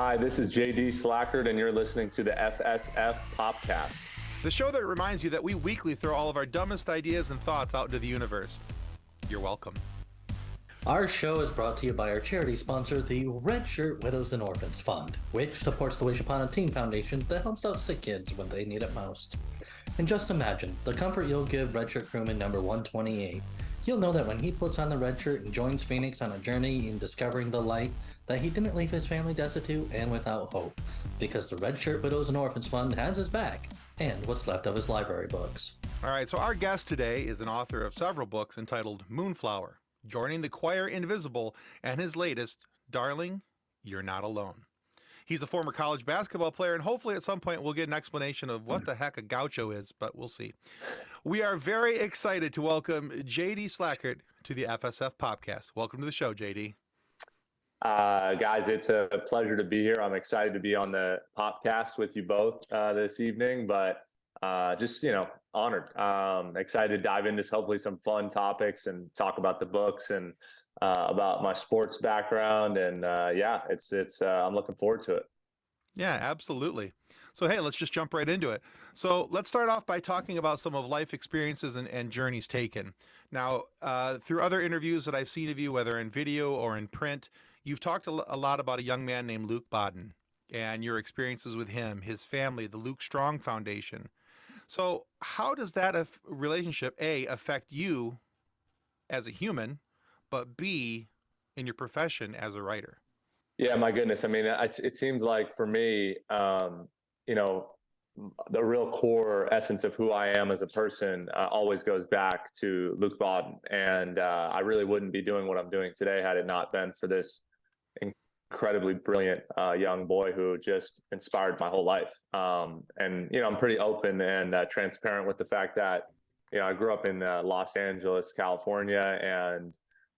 Hi, this is JD Slajchert, and you're listening to the FSF Popcast. The show that reminds you that we weekly throw all of our dumbest ideas and thoughts out into the universe. You're welcome. Our show is brought to you by our charity sponsor, the Red Shirt Widows and Orphans Fund, which supports the Wish Upon a Teen Foundation that helps out sick kids when they need it most. And just imagine the comfort you'll give Red Shirt crewman number 128. You'll know that when he puts on the red shirt and joins Phoenix on a journey in discovering the light, that he didn't leave his family destitute and without hope, because the Red Shirt Widows and Orphans Fund has his back, and what's left of his library books. All right, so our guest today is an author of several books entitled Moonflower, Joining the Choir Invisible, and his latest, Darling, You're Not Alone. He's a former college basketball player, and hopefully at some point we'll get an explanation of what the heck a gaucho is, but we'll see. We are very excited to welcome JD Slajchert to the FSF Podcast. Welcome to the show, JD. Guys, it's a pleasure to be here. I'm excited to be on the podcast with you both this evening, but just, honored. Excited to dive into hopefully some fun topics and talk about the books and about my sports background. And I'm looking forward to it. Yeah, absolutely. So, hey, let's just jump right into it. So let's start off by talking about some of life experiences and journeys taken. Now, through other interviews that I've seen of you, whether in video or in print, you've talked a lot about a young man named Luc Bodden and your experiences with him, his family, the Luke Strong Foundation. So how does that relationship, A, affect you as a human, but B, in your profession as a writer? Yeah, my goodness. I mean, it seems like for me, the real core essence of who I am as a person always goes back to Luc Bodden. And I really wouldn't be doing what I'm doing today had it not been for this incredibly brilliant young boy who just inspired my whole life. I'm pretty open and transparent with the fact that, I grew up in Los Angeles, California, and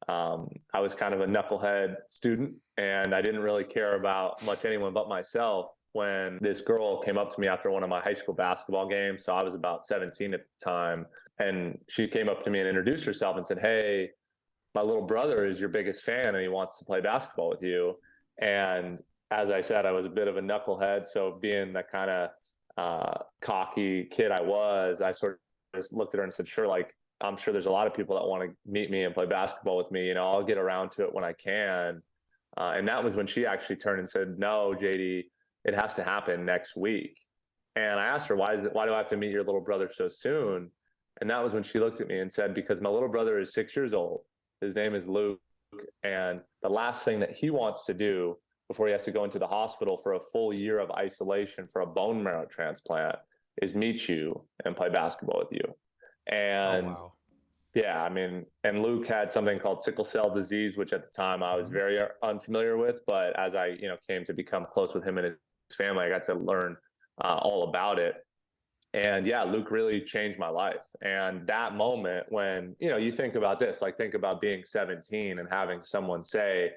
I was kind of a knucklehead student, and I didn't really care about much anyone but myself when this girl came up to me after one of my high school basketball games. So I was about 17 at the time, and she came up to me and introduced herself and said, "Hey, my little brother is your biggest fan and he wants to play basketball with you." And as I said, I was a bit of a knucklehead. So being the kind of cocky kid I was, I sort of just looked at her and said, "Sure, like, I'm sure there's a lot of people that want to meet me and play basketball with me. I'll get around to it when I can." And that was when she actually turned and said, "No, JD, it has to happen next week." And I asked her, why do I have to meet your little brother so soon? And that was when she looked at me and said, "Because my little brother is 6 years old. His name is Luke. And the last thing that he wants to do before he has to go into the hospital for a full year of isolation for a bone marrow transplant is meet you and play basketball with you." And oh, wow. Yeah, I mean, and Luke had something called sickle cell disease, which at the time I was very unfamiliar with. But as I, came to become close with him and his family, I got to learn all about it. And yeah, Luke really changed my life. And that moment when, you think about this, like think about being 17 and having someone say,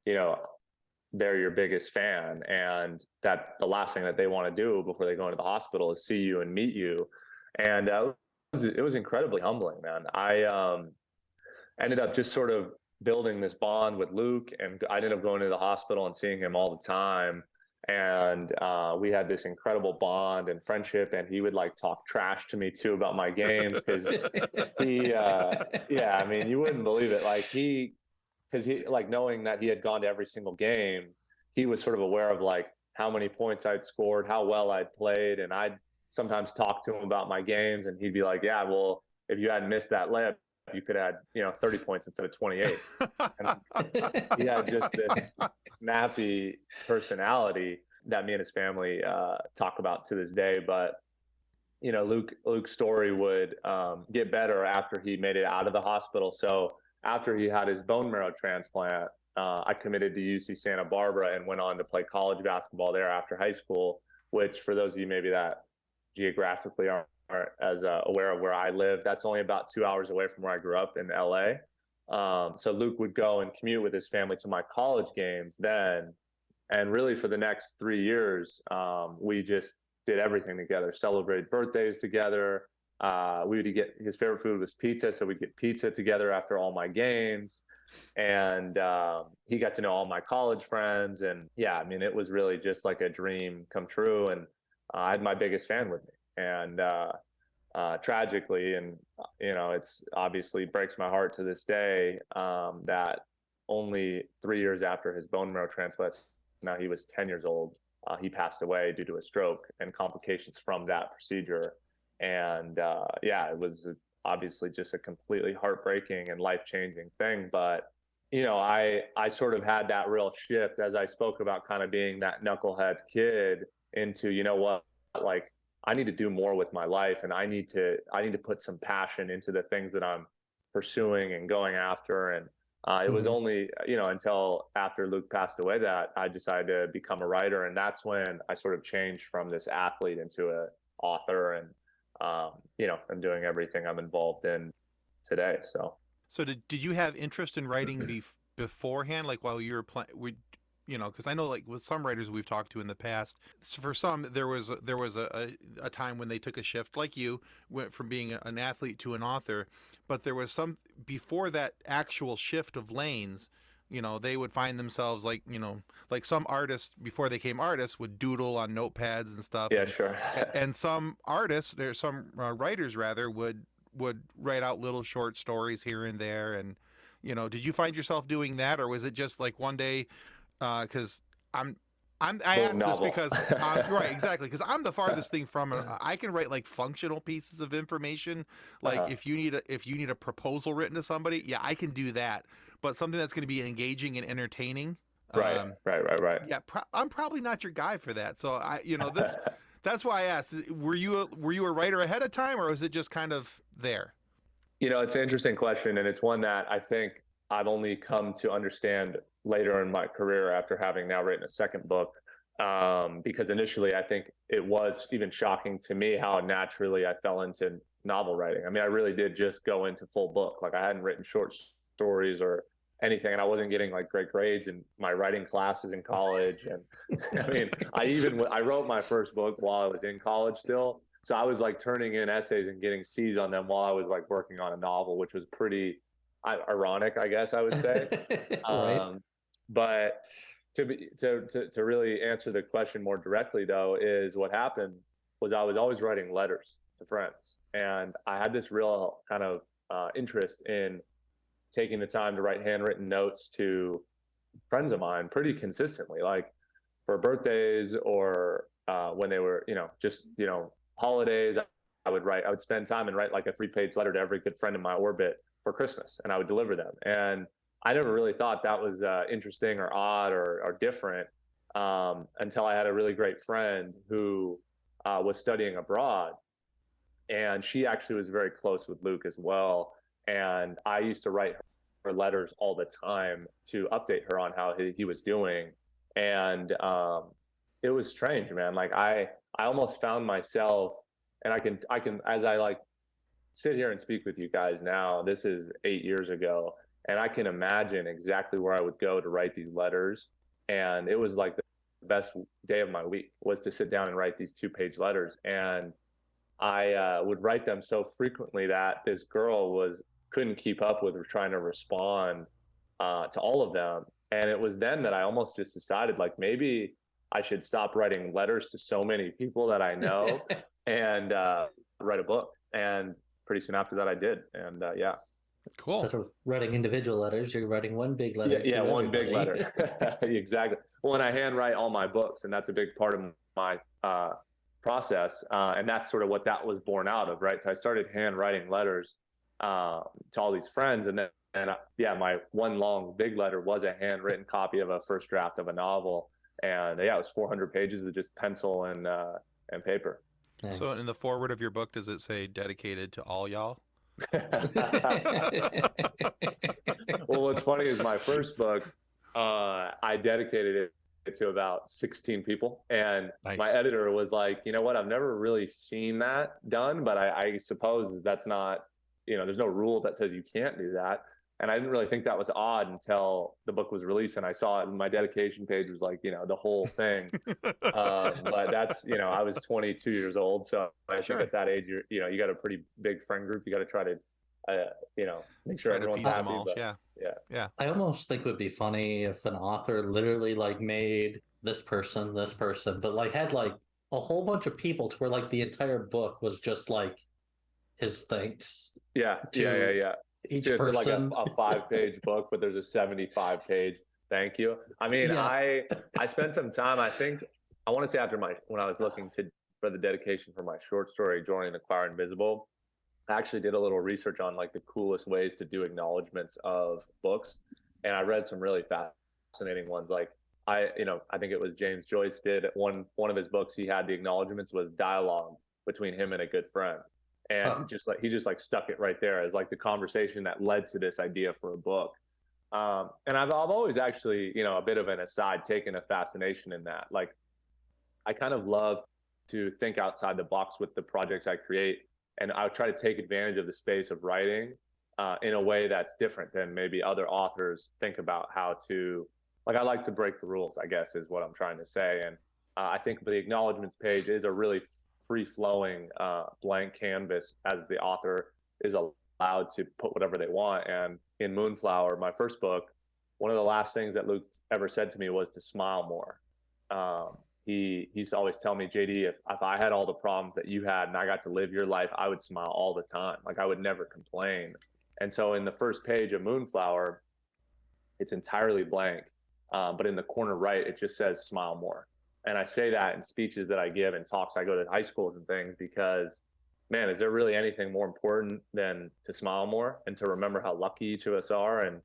they're your biggest fan, and that the last thing that they want to do before they go into the hospital is see you and meet you. And it was incredibly humbling, man. I ended up just sort of building this bond with Luke, and I ended up going to the hospital and seeing him all the time. And we had this incredible bond and friendship, and he would like talk trash to me too about my games because I mean, you wouldn't believe it. Because he knowing that he had gone to every single game, he was sort of aware of like how many points I'd scored, how well I'd played, and I'd sometimes talk to him about my games, and he'd be like, "Yeah, well, if you hadn't missed that layup, you could have had 30 points instead of 28." And he had just this snappy personality that me and his family talk about to this day. But Luke's story would get better after he made it out of the hospital. So after he had his bone marrow transplant, I committed to UC Santa Barbara and went on to play college basketball there after high school, which for those of you maybe that geographically aren't as aware of where I live, that's only about 2 hours away from where I grew up in LA. So Luke would go and commute with his family to my college games then. And really for the next 3 years, we just did everything together, celebrated birthdays together, we would get, his favorite food was pizza, so we'd get pizza together after all my games. And he got to know all my college friends. And yeah, I mean, it was really just like a dream come true. And I had my biggest fan with me. And tragically, and it's obviously breaks my heart to this day, that only 3 years after his bone marrow transplant, now he was 10 years old, he passed away due to a stroke and complications from that procedure. And yeah, it was obviously just a completely heartbreaking and life-changing thing. But I sort of had that real shift, as I spoke about, kind of being that knucklehead kid, into, what, like, I need to do more with my life, and I need to put some passion into the things that I'm pursuing and going after. And it was only until after Luc passed away that I decided to become a writer, and that's when I sort of changed from this athlete into an author. And I'm doing everything I'm involved in today. So did you have interest in writing beforehand, like while you were playing? Because I know, like, with some writers we've talked to in the past, for some there was a time when they took a shift, like you went from being an athlete to an author. But there was some before that actual shift of lanes. They would find themselves like some artists before they became artists would doodle on notepads and stuff. Yeah, sure. And some artists, some writers rather, would write out little short stories here and there. And did you find yourself doing that, or was it just like one day? Because I asked this because right, exactly, because I'm the farthest thing from it. I can write like functional pieces of information, like if you need a proposal written to somebody, yeah, I can do that. But something that's going to be engaging and entertaining, right. Yeah, I'm probably not your guy for that. So that's why I asked. Were you a writer ahead of time, or was it just kind of there? It's an interesting question, and it's one that I think I've only come to understand later in my career after having now written a second book. Because initially I think it was even shocking to me how naturally I fell into novel writing. I mean, I really did just go into full book. Like, I hadn't written short stories or anything, and I wasn't getting like great grades in my writing classes in college. And I mean, I wrote my first book while I was in college still. So I was like turning in essays and getting C's on them while I was like working on a novel, which was pretty ironic, I guess I would say. Right. But to really answer the question more directly, though, is what happened was I was always writing letters to friends, and I had this real kind of interest in taking the time to write handwritten notes to friends of mine pretty consistently, like for birthdays or when they were, just holidays. I would spend time and write like a 3-page letter to every good friend in my orbit for Christmas, and I would deliver them. And I never really thought that was interesting or odd or different until I had a really great friend who was studying abroad, and she actually was very close with Luc as well. And I used to write her letters all the time to update her on how he was doing. And it was strange, man. Like, I almost found myself, and I can as I like sit here and speak with you guys now, this is 8 years ago, and I can imagine exactly where I would go to write these letters. And it was like the best day of my week was to sit down and write these 2-page letters. And I would write them so frequently that this girl couldn't keep up with trying to respond to all of them. And it was then that I almost just decided, like, maybe I should stop writing letters to so many people that I know and write a book. And pretty soon after that I did. And yeah. Cool. Instead of writing individual letters, you're writing one big letter. Yeah, one everybody. big letter. Exactly. Well, and I handwrite all my books, and that's a big part of my process. And that's sort of what that was born out of, right? So I started handwriting letters to all these friends, and my one long big letter was a handwritten copy of a first draft of a novel. And yeah, it was 400 pages of just pencil and paper. Nice. So in the foreword of your book, does it say dedicated to all y'all? Well, what's funny is my first book, I dedicated it to about 16 people. And Nice. My editor was like, you know what, I've never really seen that done, but I suppose that's not, there's no rule that says you can't do that. And I didn't really think that was odd until the book was released and I saw it, and my dedication page was like, the whole thing. But that's, I was 22 years old. So I think at that age, you got a pretty big friend group. You got to try to, make sure everyone's happy. But, yeah. I almost think it would be funny if an author literally like made this person, but like had like a whole bunch of people to where like the entire book was just like his thanks. Yeah. Each It's person. like a 5-page book, but there's a 75-page thank you. I mean, I spent some time, I think, I want to say when I was looking for the dedication for my short story, Joining the Choir Invisible, I actually did a little research on like the coolest ways to do acknowledgments of books. And I read some really fascinating ones. Like I think it was James Joyce did one of his books. He had the acknowledgments was dialogue between him and a good friend. And he just stuck it right there as like the conversation that led to this idea for a book. And I've always actually, a bit of an aside, taken a fascination in that. Like I kind of love to think outside the box with the projects I create. And I try to take advantage of the space of writing in a way that's different than maybe other authors think about how to, like I like to break the rules, I guess is what I'm trying to say. And I think the acknowledgments page is a really free-flowing blank canvas as the author is allowed to put whatever they want. And in Moonflower, my first book, one of the last things that Luc ever said to me was to smile more. He used to always tell me, JD, if I had all the problems that you had and I got to live your life, I would smile all the time. Like I would never complain. And so in the first page of Moonflower, it's entirely blank. But in the corner right, it just says smile more. And I say that in speeches that I give and talks I go to high schools and things because, man, is there really anything more important than to smile more and to remember how lucky each of us are? And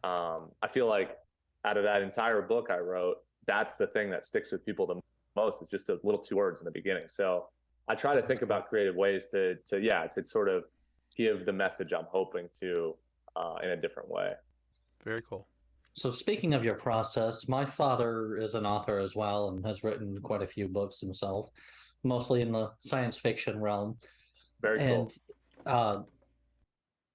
I feel like out of that entire book I wrote, that's the thing that sticks with people the most. It's just a little 2 words in the beginning. So I try to think about creative ways to sort of give the message I'm hoping to in a different way. Very cool. So speaking of your process, my father is an author as well and has written quite a few books himself, mostly in the science fiction realm. Very cool. And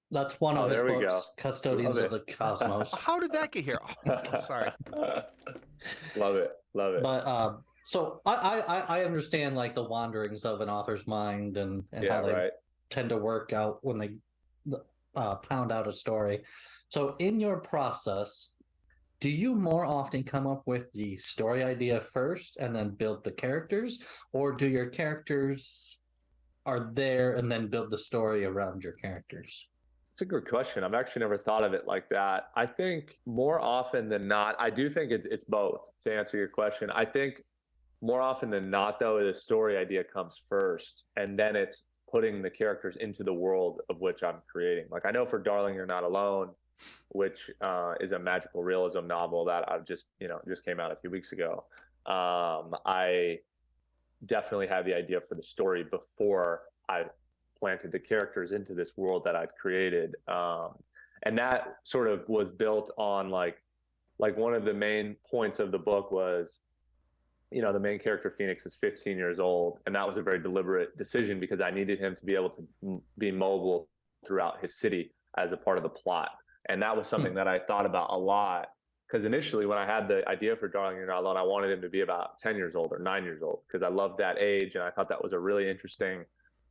that's one of his books, Custodians of the Cosmos. How did that get here? Oh, sorry. Love it. But so I understand like the wanderings of an author's mind and how they tend to work out when they pound out a story. So in your process, do you more often come up with the story idea first and then build the characters, or do your characters are there and then build the story around your characters? It's a good question. I've actually never thought of it like that. I think more often than not, I do think it's both, to answer your question. I think more often than not, though, the story idea comes first, and then it's putting the characters into the world of which I'm creating. Like I know for Darling, You're Not Alone, which is a magical realism novel that I've just came out a few weeks ago. I definitely had the idea for the story before I planted the characters into this world that I'd created. And that sort of was built on like one of the main points of the book was, the main character Phoenix is 15 years old. And that was a very deliberate decision because I needed him to be able to be mobile throughout his city as a part of the plot. And that was something that I thought about a lot because initially when I had the idea for Darling, You're Not Alone, I wanted him to be about 10 years old or 9 years old because I loved that age. And I thought that was a really interesting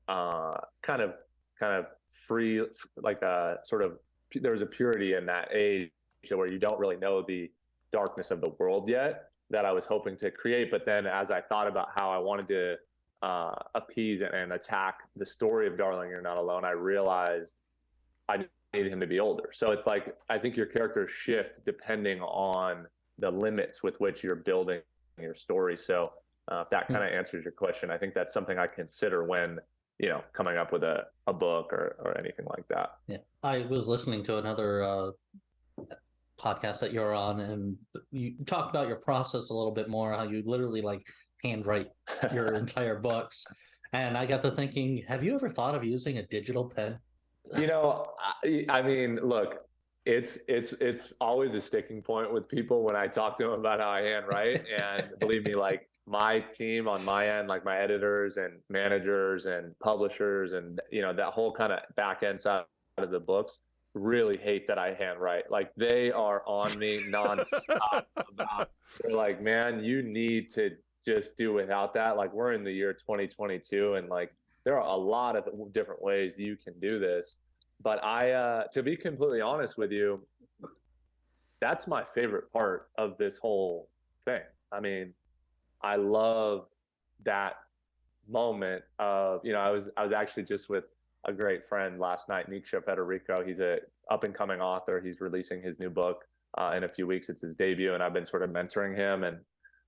kind of free, like a sort of, there was a purity in that age where you don't really know the darkness of the world yet that I was hoping to create. But then as I thought about how I wanted to appease and attack the story of Darling, You're Not Alone, I realized I needed him to be older. So it's like, I think your characters shift depending on the limits with which you're building your story. So if that kind of answers your question, I think that's something I consider when, coming up with a book or anything like that. Yeah. I was listening to another podcast that you're on, and you talked about your process a little bit more, how you literally like handwrite your entire books. And I got to thinking, have you ever thought of using a digital pen? I mean, look, it's always a sticking point with people when I talk to them about how I handwrite. And believe me, like my team on my end, like my editors and managers and publishers and, that whole kind of back end side of the books, really hate that I handwrite. Like they are on me nonstop about, they're like, man, you need to just do without that. Like we're in the year 2022 and like there are a lot of different ways you can do this. But to be completely honest with you, that's my favorite part of this whole thing. I mean, I love that moment of, I was actually just with a great friend last night, Niksha Federico. He's a up and coming author. He's releasing his new book in a few weeks. It's his debut, and I've been sort of mentoring him. And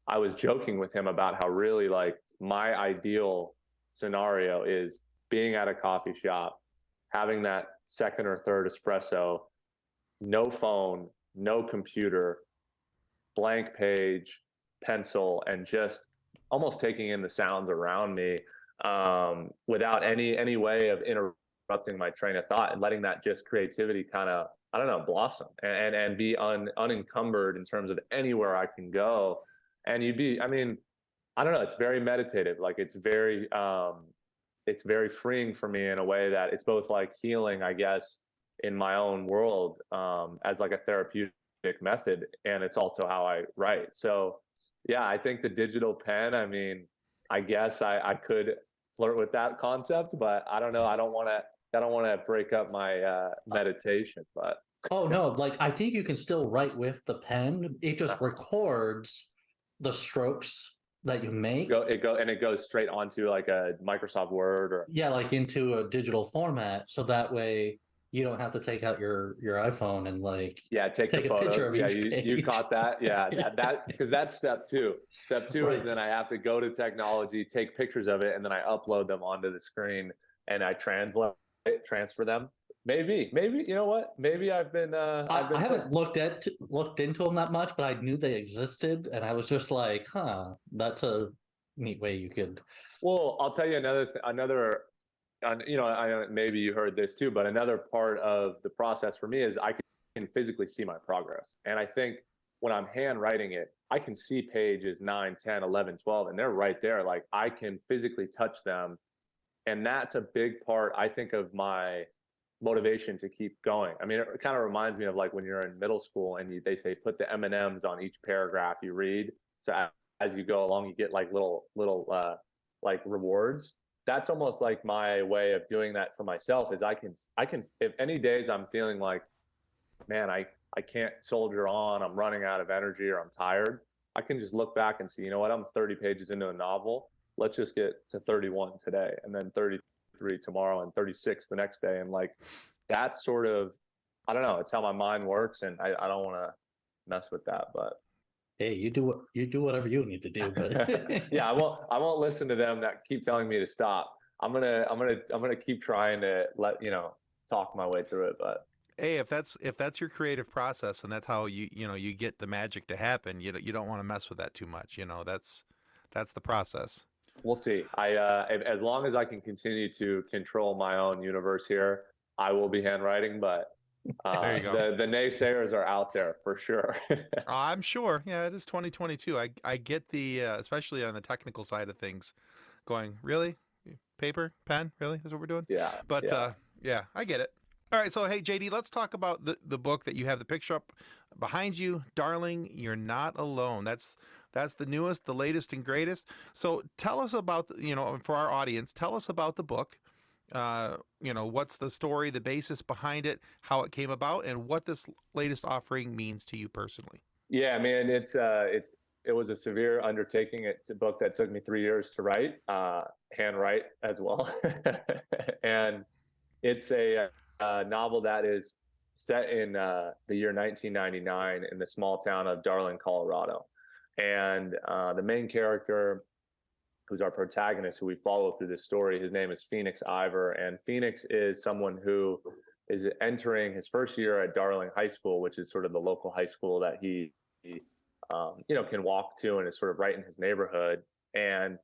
I was joking with him about how really like my ideal scenario is being at a coffee shop, having that second or third espresso, no phone, no computer, blank page, pencil, and just almost taking in the sounds around me without any way of interrupting my train of thought and letting that just creativity kind of, I don't know, blossom and be unencumbered in terms of anywhere I can go. And I mean, I don't know, it's very meditative. Like it's very freeing for me in a way that it's both like healing, I guess, in my own world as like a therapeutic method. And it's also how I write. So yeah, I think the digital pen, I mean, I guess I could flirt with that concept, but I don't know. I don't want to break up my meditation, but Oh no, like I think you can still write with the pen. It just records the strokes that you make. It goes straight onto like a Microsoft Word or Yeah, like into a digital format, so that way you don't have to take out your iPhone and like take the a picture photos. of Yeah, each page. you caught that. Yeah, that because that's step two. Step two Right. is then I have to go to technology, take pictures of it, and then I upload them onto the screen and I transfer them. Maybe you know what? Maybe I've been I haven't looked into them that much, but I knew they existed, and I was just like, huh, that's a neat way you could. Well, I'll tell you maybe you heard this too, but another part of the process for me is I can physically see my progress. And I think when I'm handwriting it, I can see pages 9, 10, 11, 12, and they're right there. Like I can physically touch them. And that's a big part, I think, of my motivation to keep going. I mean, it kind of reminds me of like when you're in middle school and they say put the M&Ms on each paragraph you read. So as you go along, you get like little like rewards. That's almost like my way of doing that for myself is I can if any days I'm feeling like, man, I can't soldier on, I'm running out of energy or I'm tired, I can just look back and see, you know what, I'm 30 pages into a novel. Let's just get to 31 today and then 33 tomorrow and 36 the next day. And like, that's sort of, I don't know, it's how my mind works. And I don't want to mess with that, but Hey, you do whatever you need to do, but yeah, I won't listen to them that keep telling me to stop. I'm gonna keep trying to talk my way through it. But hey, if that's your creative process and that's how you get the magic to happen, you don't want to mess with that too much. That's the process. We'll see. As long as I can continue to control my own universe here, I will be handwriting. But there you go. The naysayers are out there for sure. I'm sure. Yeah, it is 2022. I get the especially on the technical side of things, going really paper pen really is what we're doing. Yeah. But yeah, I get it. All right, so hey JD, let's talk about the book that you have the picture up behind you, Darling, You're Not Alone. That's the newest, the latest, and greatest. So tell us about for our audience, tell us about the book. What's the story, the basis behind it, how it came about, and what this latest offering means to you personally. Yeah, man, it was a severe undertaking. It's a book that took me 3 years to write, handwrite as well, and it's a novel that is set in the year 1999 in the small town of Darling, Colorado, and the main character, who's our protagonist, who we follow through this story, his name is Phoenix Ivor. And Phoenix is someone who is entering his first year at Darling High School, which is sort of the local high school that he can walk to and is sort of right in his neighborhood. And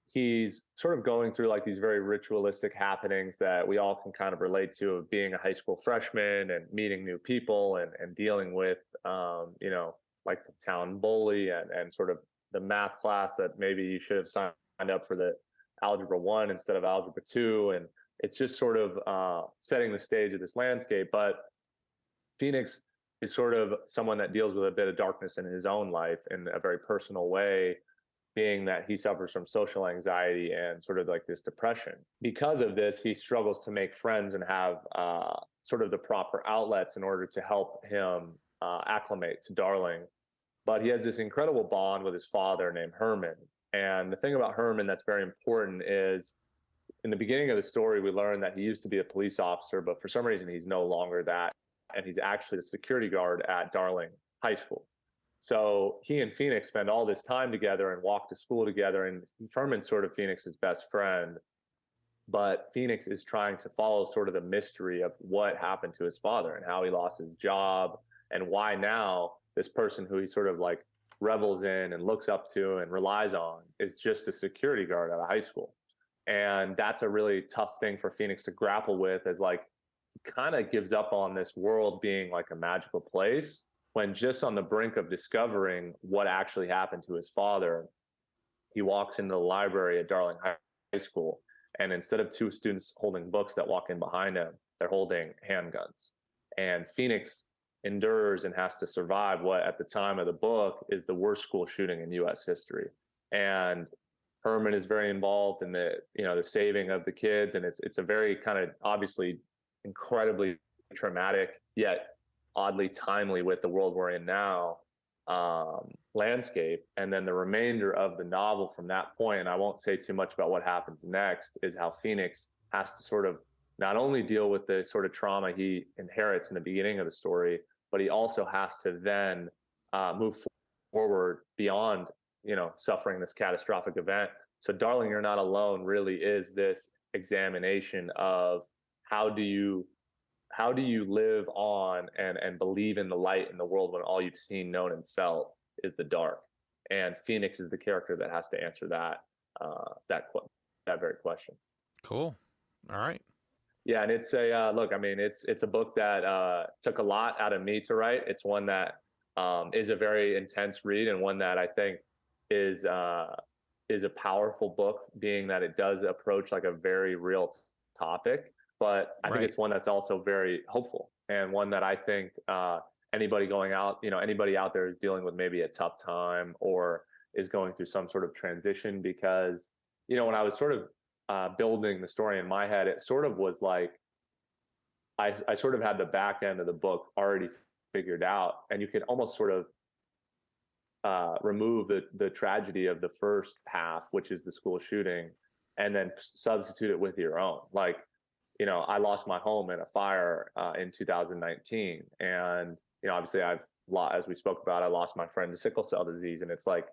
he's sort of going through like these very ritualistic happenings that we all can kind of relate to, of being a high school freshman and meeting new people and dealing with, like the town bully and sort of the math class that maybe you should have signed up for the algebra 1 instead of algebra 2, and it's just sort of setting the stage of this landscape. But Phoenix is sort of someone that deals with a bit of darkness in his own life in a very personal way, being that he suffers from social anxiety and sort of like this depression. Because of this, he struggles to make friends and have sort of the proper outlets in order to help him acclimate to Darling. But he has this incredible bond with his father named Herman. And the thing about Herman that's very important is in the beginning of the story, we learn that he used to be a police officer, but for some reason, he's no longer that. And he's actually the security guard at Darling High School. So he and Phoenix spend all this time together and walk to school together. And Herman's sort of Phoenix's best friend. But Phoenix is trying to follow sort of the mystery of what happened to his father and how he lost his job and why now this person who he sort of like revels in and looks up to and relies on is just a security guard at a high school. And that's a really tough thing for Phoenix to grapple with, as like he kind of gives up on this world being like a magical place when just on the brink of discovering what actually happened to his father, he walks into the library at Darling High School. And instead of two students holding books that walk in behind him, they're holding handguns. And Phoenix endures and has to survive what at the time of the book is the worst school shooting in US history. And Herman is very involved in the saving of the kids. And it's a very kind of obviously incredibly traumatic, yet oddly timely with the world we're in now landscape. And then the remainder of the novel from that point, and I won't say too much about what happens next, is how Phoenix has to sort of not only deal with the sort of trauma he inherits in the beginning of the story, but he also has to then move forward beyond, suffering this catastrophic event. So Darling, You're Not Alone really is this examination of how do you live on and believe in the light in the world when all you've seen, known, and felt is the dark? And Phoenix is the character that has to answer that very question. Cool. All right. Yeah, and it's a look. I mean, it's a book that took a lot out of me to write. It's one that is a very intense read, and one that I think is a powerful book, being that it does approach like a very real topic. But I think it's one that's also very hopeful, and one that I think anybody out there is dealing with maybe a tough time or is going through some sort of transition. Because, when I was sort of building the story in my head, it sort of was like I sort of had the back end of the book already figured out, and you could almost sort of remove the tragedy of the first half, which is the school shooting, and then substitute it with your own. Like, I lost my home in a fire in 2019, and obviously as we spoke about, I lost my friend to sickle cell disease, and it's like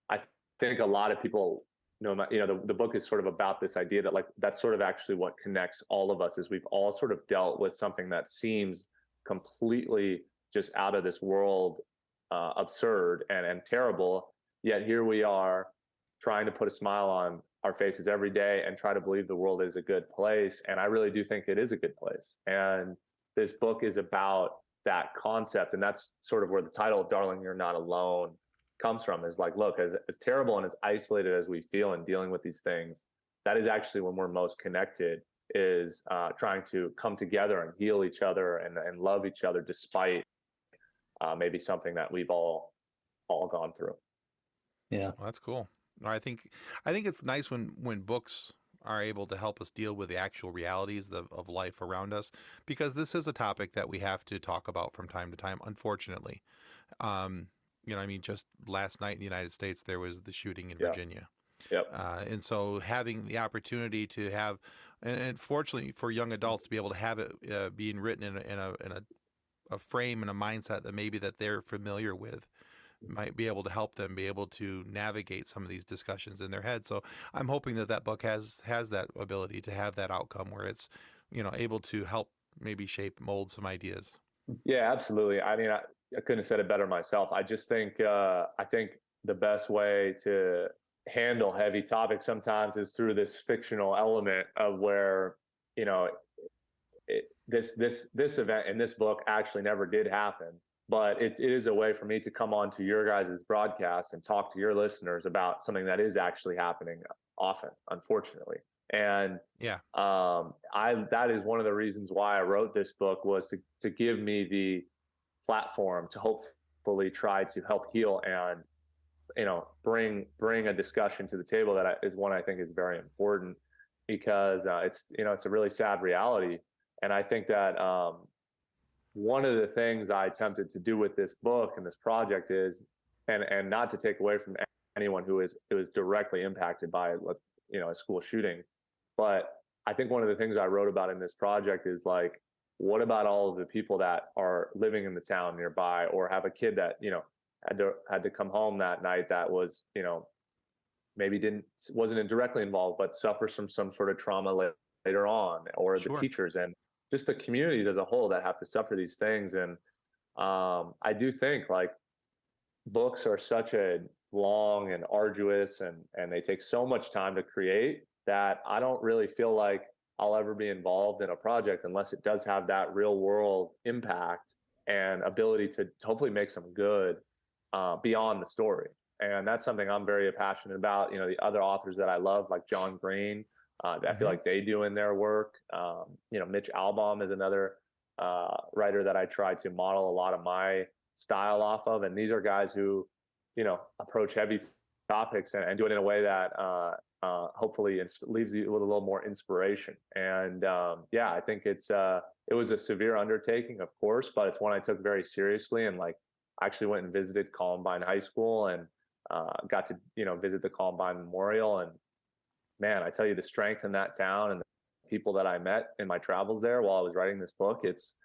I think a lot of people the book is sort of about this idea that like that's sort of actually what connects all of us, is we've all sort of dealt with something that seems completely just out of this world, absurd and terrible, yet here we are trying to put a smile on our faces every day and try to believe the world is a good place. And I really do think it is a good place. And this book is about that concept. And that's sort of where the title, Darling, You're Not Alone, comes from, is like, look, as terrible and as isolated as we feel in dealing with these things, that is actually when we're most connected, is trying to come together and heal each other and love each other despite maybe something that we've all gone through. Yeah. Well, that's cool. I think it's nice when books are able to help us deal with the actual realities of life around us, because this is a topic that we have to talk about from time to time, unfortunately. Just last night in the United States, there was the shooting in Virginia. Yep. And so having the opportunity to have, and fortunately for young adults to be able to have it being written in a frame and a mindset that maybe that they're familiar with, might be able to help them be able to navigate some of these discussions in their head. So I'm hoping that book has that ability to have that outcome where it's, able to help maybe mold some ideas. Yeah, absolutely. I mean, I couldn't have said it better myself. I just think, the best way to handle heavy topics sometimes is through this fictional element of where, this event in this book actually never did happen. But it is a way for me to come on to your guys' broadcast and talk to your listeners about something that is actually happening often, unfortunately. And Yeah. that is one of the reasons why I wrote this book, was to give me the platform to hopefully try to help heal and, bring a discussion to the table that is one I think is very important, because it's a really sad reality. And I think that one of the things I attempted to do with this book and this project is, and not to take away from anyone who was directly impacted by a school shooting, but I think one of the things I wrote about in this project is like, what about all of the people that are living in the town nearby, or have a kid that had to come home that night that was maybe wasn't directly involved, but suffers from some sort of trauma later on, or the Sure. teachers and just the community as a whole that have to suffer these things. And I do think like books are such a long and arduous, and they take so much time to create, that I don't really feel like I'll ever be involved in a project unless it does have that real world impact and ability to hopefully make some good beyond the story. And that's something I'm very passionate about. The other authors that I love, like John Green, I feel like they do in their work. Mitch Albom is another writer that I try to model a lot of my style off of. And these are guys who, approach heavy topics and do it in a way that hopefully leaves you with a little more inspiration. And I think it was a severe undertaking, of course, but it's one I took very seriously. And like, I actually went and visited Columbine High School and got to, visit the Columbine Memorial. And man, I tell you, the strength in that town and the people that I met in my travels there while I was writing this book, it's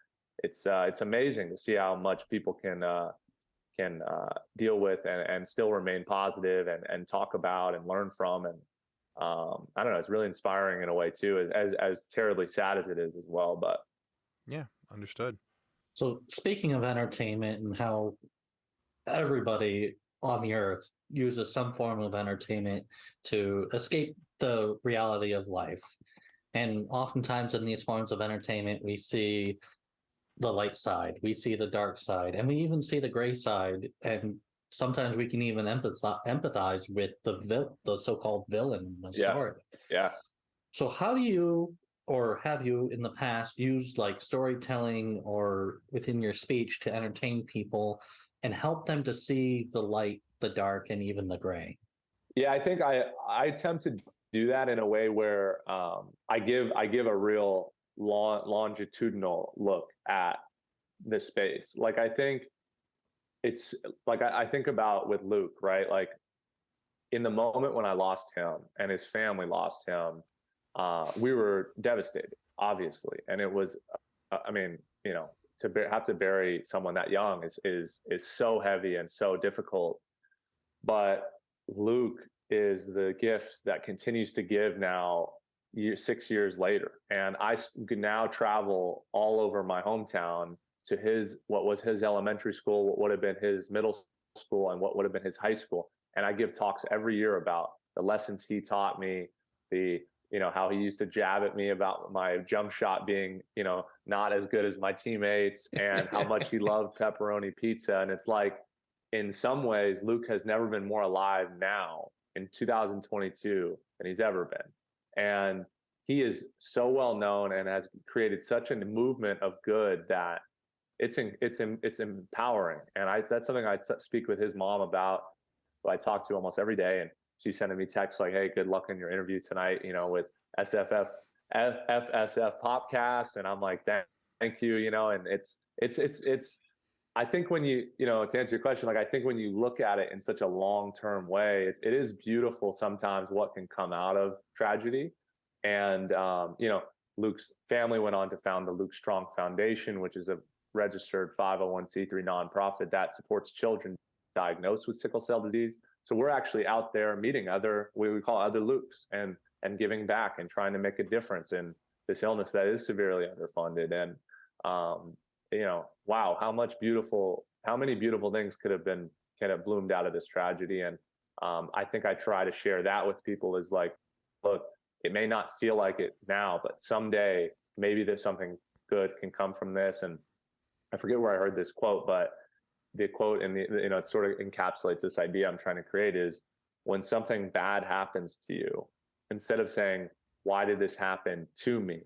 amazing to see how much people can deal with and still remain positive and talk about and learn from. And I don't know, it's really inspiring in a way too, as terribly sad as it is as well. But Yeah, understood. So speaking of entertainment and how everybody on the earth uses some form of entertainment to escape the reality of life. And oftentimes in these forms of entertainment, we see the light side, we see the dark side, and we even see the gray side. And sometimes we can even empathize with the so-called villain in the story. Yeah. So how do you, or have you in the past, used like storytelling or within your speech to entertain people and help them to see the light, the dark, and even the gray? Yeah, I think I attempt to do that in a way where I give a real longitudinal look at this space. Like, I think it's like I think about with Luc, right? Like, in the moment when I lost him and his family lost him, we were devastated, obviously, and it was, have to bury someone that young is so heavy and so difficult. But Luc is the gift that continues to give now, 6 years later, and I can now travel all over my hometown to what was his elementary school, what would have been his middle school, and what would have been his high school. And I give talks every year about the lessons he taught me, how he used to jab at me about my jump shot being, not as good as my teammates, and how much he loved pepperoni pizza. And it's like, in some ways, Luc has never been more alive now in 2022 than he's ever been. And he is so well known and has created such a movement of good that it's empowering. And that's something I speak with his mom about, who I talk to almost every day. And she's sending me texts like, "Hey, good luck in your interview tonight, with FSF Popcast." And I'm like, thank you, and it's, I think when you, to answer your question, like, I think when you look at it in such a long-term way, it is beautiful sometimes what can come out of tragedy. And, Luc's family went on to found the Luc Strong Foundation, which is a registered 501c3 nonprofit that supports children diagnosed with sickle cell disease. So we're actually out there meeting we call other Lucs, and giving back and trying to make a difference in this illness that is severely underfunded. And, wow, how many beautiful things could have bloomed out of this tragedy. And I think I try to share that with people, is like, look, it may not feel like it now, but someday maybe there's something good can come from this. And I forget where I heard this quote, but the quote it sort of encapsulates this idea I'm trying to create, is when something bad happens to you, instead of saying, why did this happen to me?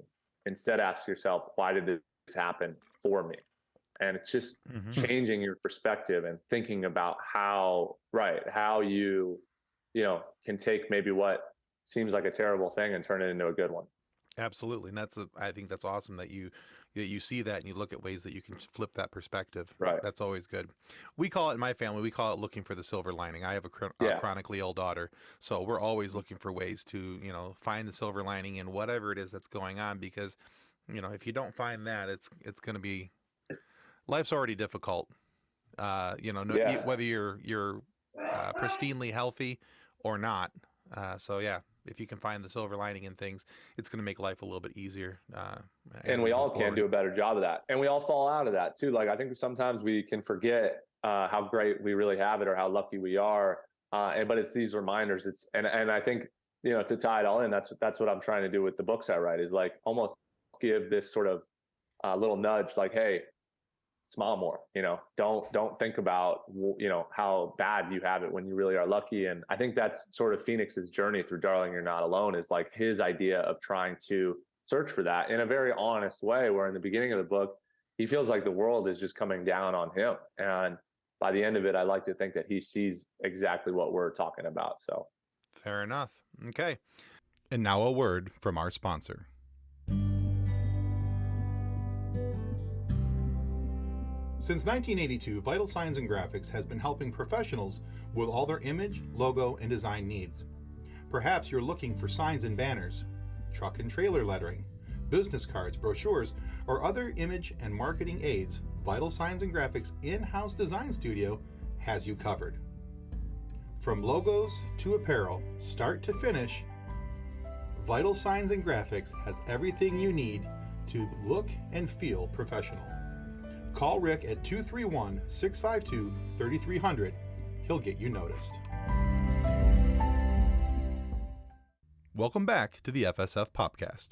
Instead, ask yourself, why did this happen for me? And it's just changing your perspective and thinking about how you can take maybe what seems like a terrible thing and turn it into a good one. Absolutely. And I think that's awesome that you see that and you look at ways that you can flip that perspective. Right. That's always good. We call it in my family, we call it looking for the silver lining. I have a chronically ill daughter, so we're always looking for ways to, find the silver lining in whatever it is that's going on, because, if you don't find that, it's going to be, life's already difficult. Whether you're pristinely healthy or not. So yeah, if you can find the silver lining in things, it's going to make life a little bit easier. And we all can do a better job of that. And we all fall out of that too. Like, I think sometimes we can forget how great we really have it or how lucky we are. But it's these reminders. And I think, to tie it all in, that's what I'm trying to do with the books I write, is like almost give this sort of little nudge, like, hey, smile more, don't think about, how bad you have it when you really are lucky. And I think that's sort of Phoenix's journey through Darling, You're Not Alone, is like his idea of trying to search for that in a very honest way, where in the beginning of the book, he feels like the world is just coming down on him. And by the end of it, I like to think that he sees exactly what we're talking about. So fair enough. Okay. And now a word from our sponsor. Since 1982, Vital Signs and Graphics has been helping professionals with all their image, logo, and design needs. Perhaps you're looking for signs and banners, truck and trailer lettering, business cards, brochures, or other image and marketing aids. Vital Signs and Graphics in-house design studio has you covered. From logos to apparel, start to finish, Vital Signs and Graphics has everything you need to look and feel professional. Call Rick at 231-652-3300. He'll get you noticed. Welcome back to the FSF Popcast.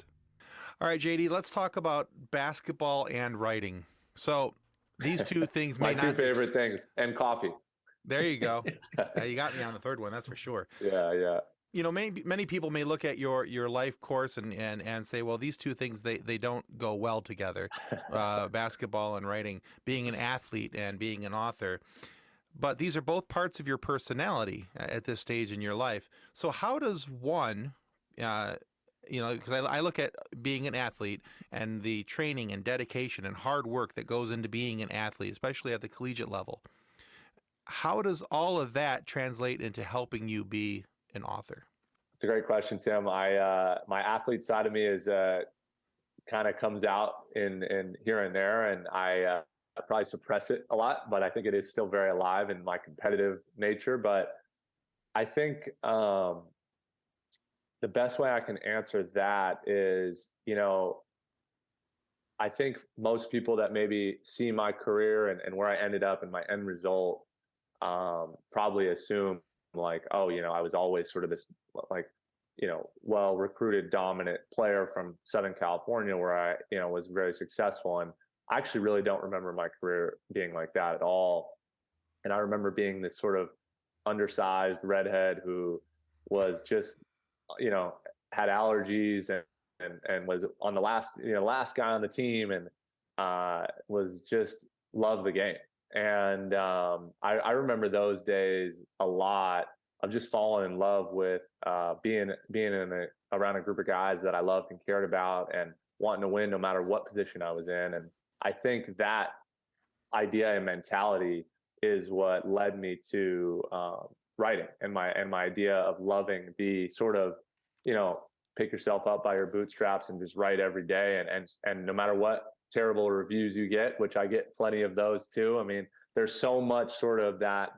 All right, JD, let's talk about basketball and writing. So these two things my two favorite things, and coffee. There you go. You got me on the third one, that's for sure. Yeah. Many people may look at your life course and say, well, these two things, they don't go well together, basketball and writing, being an athlete and being an author. But these are both parts of your personality at this stage in your life. So how does one, because I look at being an athlete and the training and dedication and hard work that goes into being an athlete, especially at the collegiate level. How does all of that translate into helping you be an author? It's a great question, Tim. My athlete side of me is kind of comes out in here and there, and I probably suppress it a lot, but I think it is still very alive in my competitive nature. But I think the best way I can answer that is, I think most people that maybe see my career and where I ended up and my end result probably assume like, oh, I was always sort of this like, well recruited, dominant player from Southern California where I, was very successful. And I actually really don't remember my career being like that at all. And I remember being this sort of undersized redhead who was just, had allergies and was on the last guy on the team and was just loved the game. And I remember those days a lot of just falling in love with being around a group of guys that I loved and cared about and wanting to win no matter what position I was in. And I think that idea and mentality is what led me to writing and my idea of loving the sort of, pick yourself up by your bootstraps and just write every day. And no matter what terrible reviews you get, which I get plenty of those too. I mean, there's so much sort of that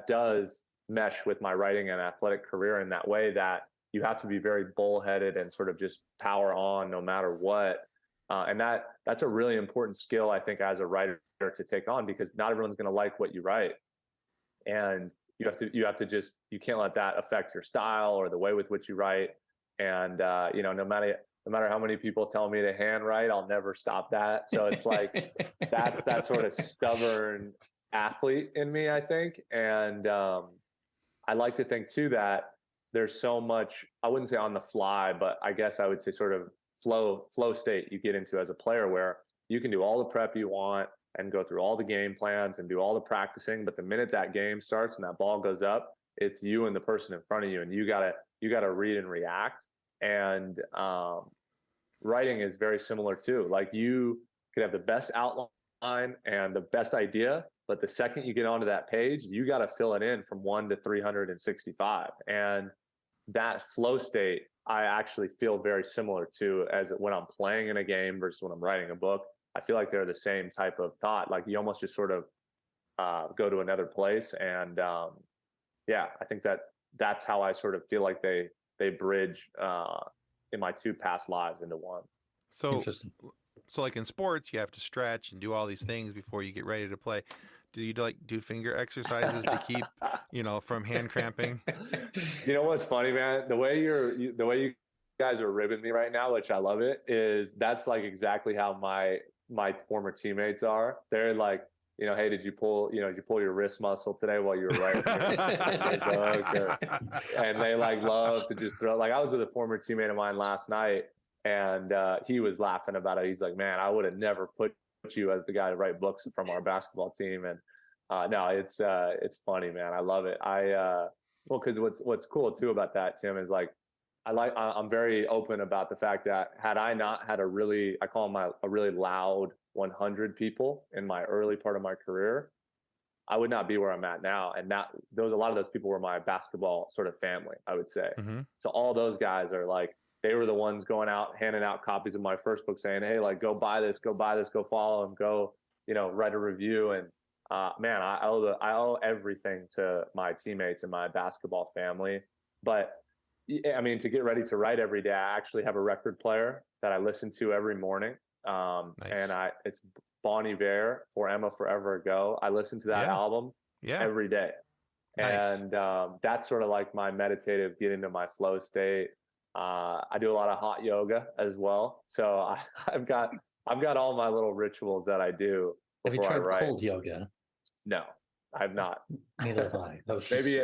does mesh with my writing and athletic career in that way, that you have to be very bullheaded and sort of just power on no matter what. And that's a really important skill, I think, as a writer to take on, because not everyone's going to like what you write. And you have to just, you can't let that affect your style or the way with which you write. And, no matter how many people tell me to handwrite, I'll never stop that. So it's like, that's that sort of stubborn athlete in me, I think. And I like to think too that there's so much, I wouldn't say on the fly, but I guess I would say sort of flow state you get into as a player, where you can do all the prep you want and go through all the game plans and do all the practicing. But the minute that game starts and that ball goes up, it's you and the person in front of you, and you gotta read and react. And writing is very similar too. Like, you could have the best outline and the best idea, but the second you get onto that page, you got to fill it in from 1 to 365. And that flow state, I actually feel very similar to as when I'm playing in a game versus when I'm writing a book. I feel like they're the same type of thought. Like, you almost just sort of go to another place. And yeah, I think that's how I sort of feel like they bridge in my two past lives into one. So, Interesting. so like in sports, you have to stretch and do all these things before you get ready to play. Do you do finger exercises to keep, from hand cramping? You know what's funny, man? The way you guys are ribbing me right now, which I love it, is that's like exactly how my former teammates are. They're like, hey, did you pull your wrist muscle today while you were writing? And they like love to just throw. Like, I was with a former teammate of mine last night, and he was laughing about it. He's like, man, I would have never put you as the guy to write books from our basketball team. And no, it's funny, man. I love it. Because what's cool too about that, Tim, is like, I'm very open about the fact that had I not had I call them a really loud 100 people in my early part of my career, I would not be where I'm at now. And a lot of those people were my basketball sort of family, I would say. Mm-hmm. So all those guys are like, they were the ones going out, handing out copies of my first book, saying, hey, like, go buy this, go follow them, go, write a review. And man, I owe everything to my teammates and my basketball family. But I mean, to get ready to write every day, I actually have a record player that I listen to every morning. Nice. And it's Bon Iver, For Emma Forever Ago. I listen to that album every day. Nice. And that's sort of like my meditative, get into my flow state. I do a lot of hot yoga as well. So I've got all my little rituals that I do before Have you I write. tried cold yoga? No, I've not. Neither have I.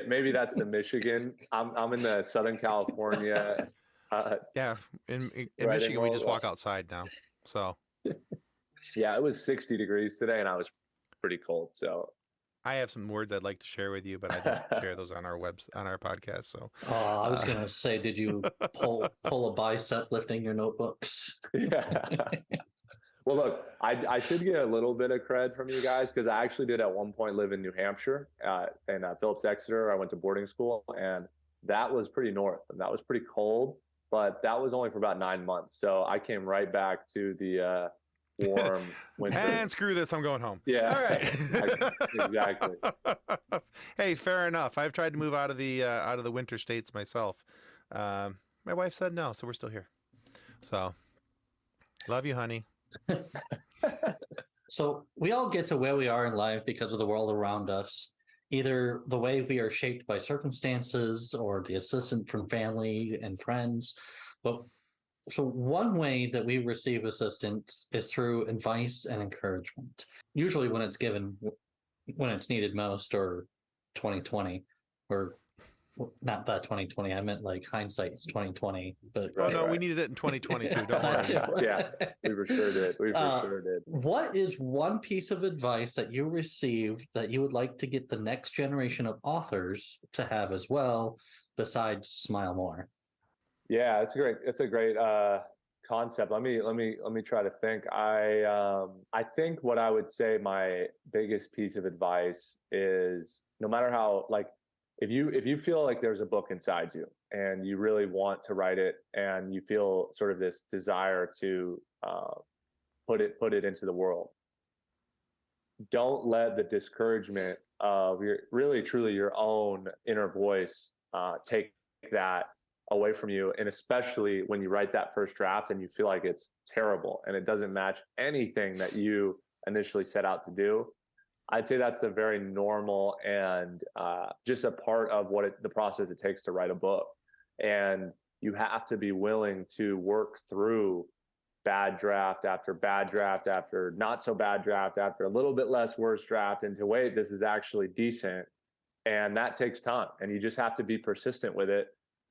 Maybe that's the Michigan. I'm in the Southern California. In Michigan we just walk outside now. So yeah, it was 60 degrees today, and I was pretty cold. So I have some words I'd like to share with you, but I don't share those on our podcast. So I was gonna say, did you pull a bicep lifting your notebooks? Yeah. Well, look, I should get a little bit of cred from you guys, because I actually did at one point live in New Hampshire, in Phillips Exeter. I went to boarding school, and that was pretty north, and that was pretty cold, but that was only for about 9 months. So I came right back to the warm winter. And screw this, I'm going home. Yeah. All right. Exactly. Hey, fair enough. I've tried to move out of the winter states myself. My wife said no, so we're still here. So love you, honey. So we all get to where we are in life because of the world around us, either the way we are shaped by circumstances or the assistance from family and friends. But so one way that we receive assistance is through advice and encouragement, usually when it's given, when it's needed most, or 2020, or not that 2020. I meant like hindsight is 2020. But we needed it in 2022. Don't worry. Yeah, we for sure did. We for sure did. What is one piece of advice that you received that you would like to get the next generation of authors to have as well, besides smile more? Yeah, it's a great concept. Let me try to think. I think what I would say my biggest piece of advice is, no matter how, like, if you feel like there's a book inside you and you really want to write it, and you feel sort of this desire to put it into the world, don't let the discouragement of your really truly your own inner voice take that away from you. And especially when you write that first draft and you feel like it's terrible and it doesn't match anything that you initially set out to do, I'd say that's a very normal and just a part of the process it takes to write a book. And you have to be willing to work through bad draft after not so bad draft, after a little bit less worse draft, and to wait, this is actually decent. And that takes time, and you just have to be persistent with it.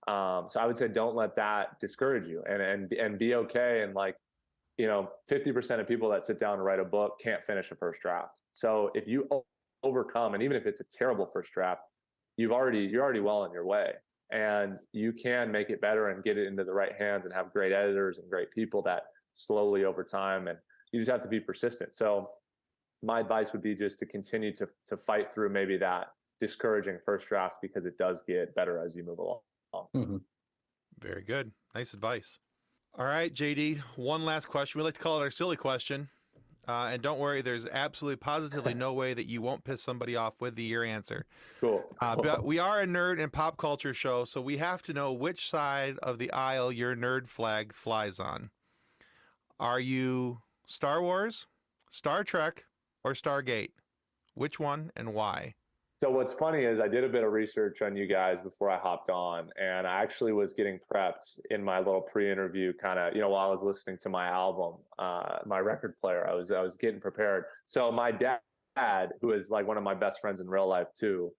So I would say don't let that discourage you, and be okay. And like, 50% of people that sit down and write a book can't finish a first draft. So if you overcome, and even if it's a terrible first draft, you're already well on your way, and you can make it better and get it into the right hands and have great editors and great people that slowly over time, and you just have to be persistent. So my advice would be just to continue to fight through maybe that discouraging first draft, because it does get better as you move along. Mhm. Very good. Nice advice. All right, JD, one last question. We like to call it our silly question. And don't worry, there's absolutely positively no way that you won't piss somebody off with your answer. Cool. But we are a nerd and pop culture show, so we have to know which side of the aisle your nerd flag flies on. Are you Star Wars, Star Trek, or Stargate? Which one and why? So what's funny is I did a bit of research on you guys before I hopped on, and I actually was getting prepped in my little pre-interview kind of, while I was listening to my album, my record player, I was getting prepared. So my dad, who is like one of my best friends in real life too,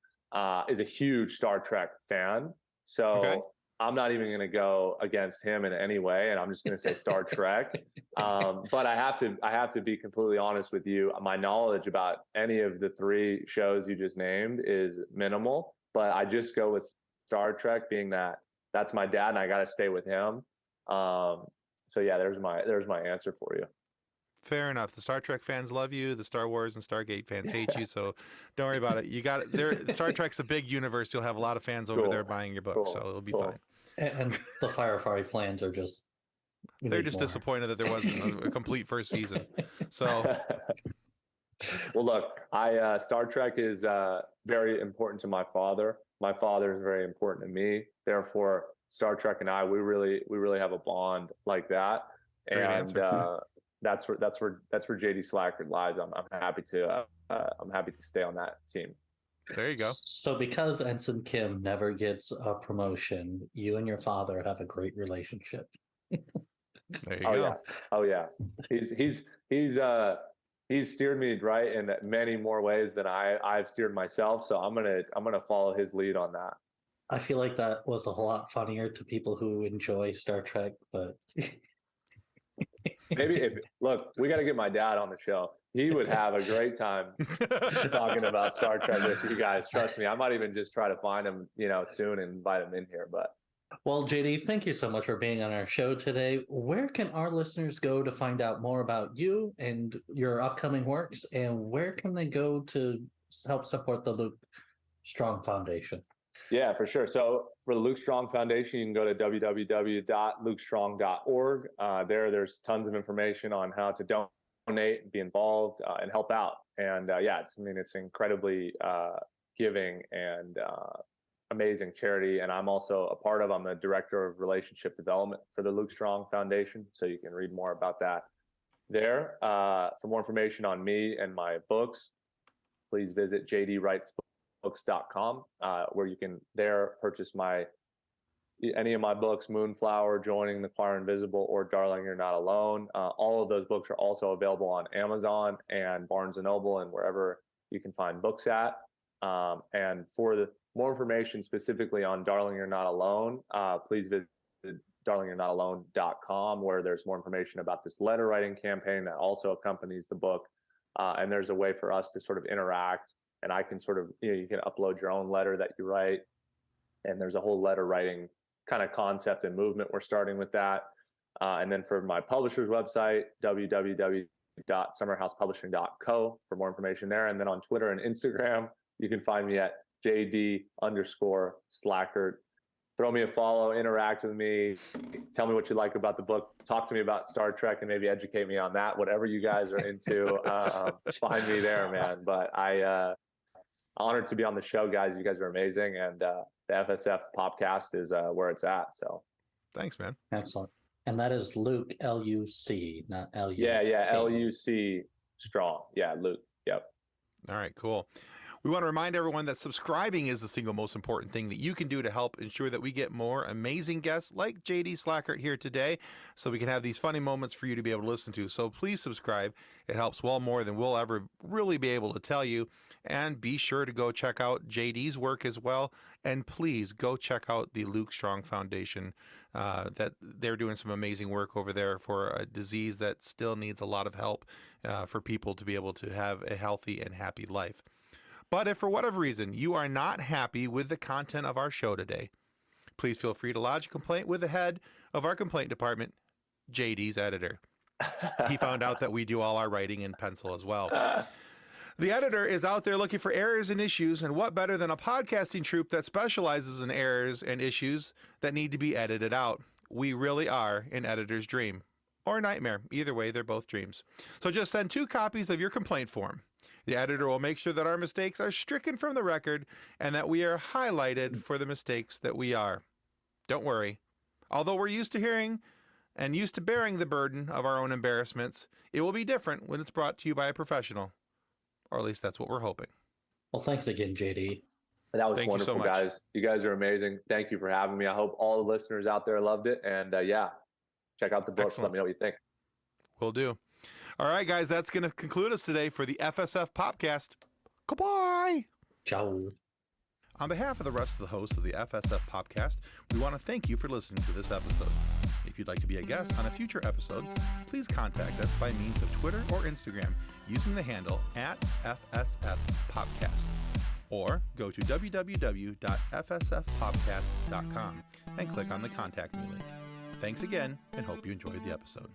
is a huge Star Trek fan. So Okay. I'm not even going to go against him in any way, and I'm just going to say Star Trek. But I have to be completely honest with you. My knowledge about any of the three shows you just named is minimal, but I just go with Star Trek, being that's my dad, and I got to stay with him. So yeah, there's my answer for you. Fair enough. The Star Trek fans love you. The Star Wars and Stargate fans hate you. So don't worry about it. You got it. Star Trek's a big universe. You'll have a lot of fans over there buying your book, so it'll be fine. And the Firefly fans are just they're just disappointed that there wasn't a complete first season. So well, look, Star Trek is very important to my father. My father is very important to me. Therefore, Star Trek and we really have a bond like that. Great and answer. that's where JD Slajchert lies. I'm happy to stay on that team. There you go. So because Ensign Kim never gets a promotion, you and your father have a great relationship. There you go. Oh yeah. He's steered me right in many more ways than I've steered myself. So I'm gonna follow his lead on that. I feel like that was a whole lot funnier to people who enjoy Star Trek, but maybe look, we got to get my dad on the show. He would have a great time talking about Star Trek with you guys. Trust me, I might even just try to find him, soon and invite him in here. But well, JD, thank you so much for being on our show today. Where can our listeners go to find out more about you and your upcoming works, and where can they go to help support the Luc Strong Foundation? Yeah, for sure. So for the Luc Strong Foundation, you can go to www.lucstrong.org. There's tons of information on how to donate, be involved, and help out. And it's incredibly giving and amazing charity. And I'm the director of relationship development for the Luc Strong Foundation. So you can read more about that there. For more information on me and my books, please visit jdwritesbooks.com, where you can purchase any of my books, Moonflower, Joining the Choir Invisible, or Darling, You're Not Alone. All of those books are also available on Amazon and Barnes & Noble and wherever you can find books at. And for more information specifically on Darling, You're Not Alone, please visit darlingyou'renotalone.com, where there's more information about this letter writing campaign that also accompanies the book. And there's a way for us to sort of interact, and I can sort of, you can upload your own letter that you write. And there's a whole letter writing kind of concept and movement. We're starting with that. And then for my publisher's website, www.summerhousepublishing.co for more information there. And then on Twitter and Instagram, you can find me at JD_Slajchert. Throw me a follow, interact with me, tell me what you like about the book, talk to me about Star Trek, and maybe educate me on that. Whatever you guys are into, find me there, man. But honored to be on the show, guys. You guys are amazing, and the FSF Popcast is where it's at. So, thanks, man. Excellent. And that is Luc, L-U-C, not L-U. Yeah, L-U-C Strong. Yeah, Luc. Yep. All right, cool. We want to remind everyone that subscribing is the single most important thing that you can do to help ensure that we get more amazing guests like JD Slajchert here today, so we can have these funny moments for you to be able to listen to. So please subscribe. It helps well more than we'll ever really be able to tell you. And be sure to go check out JD's work as well. And please go check out the Luke Strong Foundation. That they're doing some amazing work over there for a disease that still needs a lot of help for people to be able to have a healthy and happy life. But if for whatever reason you are not happy with the content of our show today, please feel free to lodge a complaint with the head of our complaint department, JD's editor. He found out that we do all our writing in pencil as well. The editor is out there looking for errors and issues, and what better than a podcasting troupe that specializes in errors and issues that need to be edited out. We really are an editor's dream. Or nightmare. Either way, they're both dreams. So just send 2 copies of your complaint form. The editor will make sure that our mistakes are stricken from the record and that we are highlighted for the mistakes that we are. Don't worry. Although we're used to hearing and used to bearing the burden of our own embarrassments, it will be different when it's brought to you by a professional. Or at least that's what we're hoping. Well, thanks again, JD. That was Thank you wonderful, so much. guys. You guys are amazing. Thank you for having me. I hope all the listeners out there loved it. And yeah, check out the books. Excellent. Let me know what you think. Will do. All right, guys, that's going to conclude us today for the FSF Popcast. Goodbye. Ciao. On behalf of the rest of the hosts of the FSF Popcast, we want to thank you for listening to this episode. If you'd like to be a guest on a future episode, please contact us by means of Twitter or Instagram using the handle @FSFPopcast, or go to www.fsfpopcast.com and click on the Contact Me link. Thanks again, and hope you enjoyed the episode.